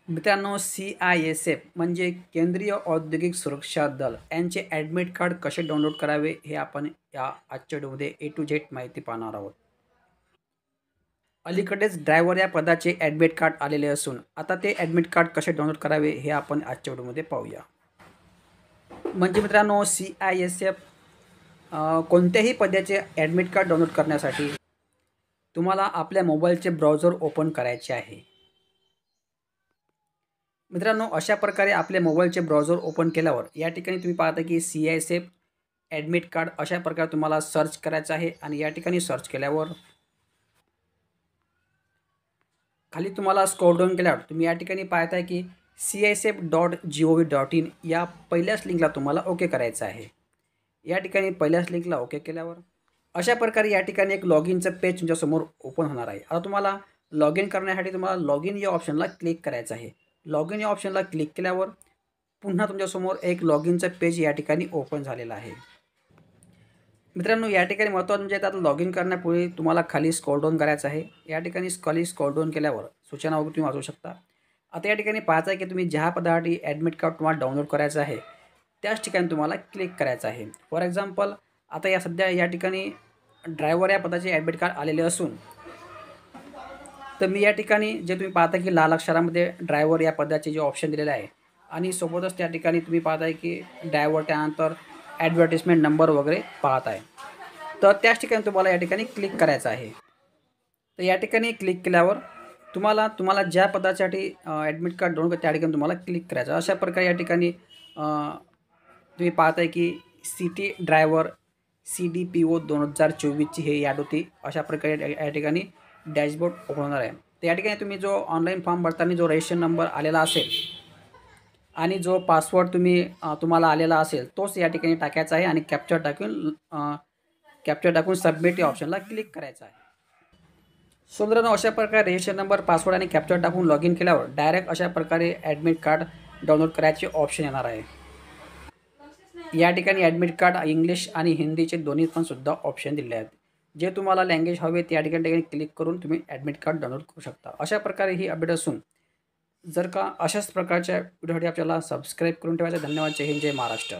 मित्रांनो, CISF म्हणजे केंद्रीय औद्योगिक सुरक्षा दल यांचे ॲडमिट कार्ड कसे डाउनलोड करावे हे आपण या आजच्या व्हिडिओमध्ये ए टू झेड माहिती पाहणार आहोत. अलीकडेच ड्रायव्हर या पदाचे ॲडमिट कार्ड आलेले असून आता ते ॲडमिट कार्ड कसे डाउनलोड करावे हे आपण आजच्या व्हिडिओमध्ये पाहूया. म्हणजे मित्रांनो, CISF कोणत्याही पदाचे ॲडमिट कार्ड डाउनलोड करण्यासाठी तुम्हाला आपल्या मोबाईलचे ब्राउझर ओपन करायचे आहे. मित्रांनो, अशा प्रकारे आपल्या मोबाईलचे ब्राउझर ओपन केल्यावर या ठिकाणी तुम्ही पाहता की CISF ॲडमिट कार्ड अशा प्रकारे तुम्हाला सर्च करायचं आहे आणि या ठिकाणी सर्च केल्यावर खाली तुम्हाला स्क्रॉल डाऊन केल्यावर तुम्ही या ठिकाणी पाहताय की CISF.gov.in या पहिल्याच लिंकला तुम्हाला ओके करायचं आहे. या ठिकाणी पहिल्याच लिंकला ओके केल्यावर अशा प्रकारे या ठिकाणी एक लॉग इनचं पेज तुमच्यासमोर ओपन होणार आहे. आता तुम्हाला लॉग इन करण्यासाठी तुम्हाला लॉग इन या ऑप्शनला क्लिक करायचं आहे. लॉग इन या ऑप्शनला क्लिक केल्यावर पुन्हा तुमच्यासमोर एक लॉग इनचं पेज या ठिकाणी ओपन झालेलं आहे. मित्रांनो, या ठिकाणी महत्त्वाचं म्हणजे आता लॉग इन करण्यापूर्वी तुम्हाला खाली स्क्रॉल डाऊन करायचं आहे. या ठिकाणी खाली स्क्रॉल डाऊन केल्यावर सूचना वगैरे तुम्ही वाचू शकता. आता या ठिकाणी पाहायचं आहे की तुम्ही ज्या पदासाठी ॲडमिट कार्ड तुम्हाला डाउनलोड करायचं आहे त्याच ठिकाणी तुम्हाला क्लिक करायचं आहे. फॉर एक्झाम्पल, आता सध्या या ठिकाणी ड्रायव्हर या पदाचे ॲडमिट कार्ड आलेले असून तर मी या ठिकाणी जे तुम्ही पाहता की लाल अक्षरामध्ये ड्रायव्हर या पदाचे जे ऑप्शन दिलेले आहे आणि सोबतच त्या ठिकाणी तुम्ही पाहताय की ड्रायव्हर त्यानंतर ॲडव्हर्टिजमेंट नंबर वगैरे पाहत आहे. तर त्याच ठिकाणी तुम्हाला या ठिकाणी क्लिक करायचं आहे. तर या ठिकाणी क्लिक केल्यावर तुम्हाला ज्या पदासाठी ॲडमिट कार्ड डाउनलोड त्या ठिकाणी तुम्हाला क्लिक करायचं. अशा प्रकारे या ठिकाणी तुम्ही पाहताय की सिटी ड्रायव्हर CDPO 2024ची हे ॲड होती. अशा प्रकारे या ठिकाणी डॅशबोर्ड ओपन होणार आहे. तर या ठिकाणी तुम्ही जो ऑनलाईन फॉर्म भरताना जो रजिस्ट्रेशन नंबर आलेला असेल आणि जो पासवर्ड तुम्हाला आलेला असेल तोच या ठिकाणी टाकायचा आहे आणि कॅप्चर टाकून सबमिट या ऑप्शनला क्लिक करायचं आहे. सो मित्रांनो, अशा प्रकारे रजिस्ट्रेशन नंबर, पासवर्ड आणि कॅप्चर टाकून लॉग इन केल्यावर डायरेक्ट अशा प्रकारे ॲडमिट कार्ड डाउनलोड करायचे ऑप्शन येणार आहे. या ठिकाणी ॲडमिट कार्ड इंग्लिश आणि हिंदीचे दोन्ही पण सुद्धा ऑप्शन दिले आहेत. जे तुम्हाला लँग्वेज हवे त्या ठिकाणी क्लिक करून तुम्ही ॲडमिट कार्ड डाउनलोड करू शकता. अशा प्रकारे ही अपडेट असून जर का अशाच प्रकारच्या व्हिडिओसाठी आपल्याला सबस्क्राईब करून ठेवायचं. धन्यवाद. जय हिंद, जय महाराष्ट्र.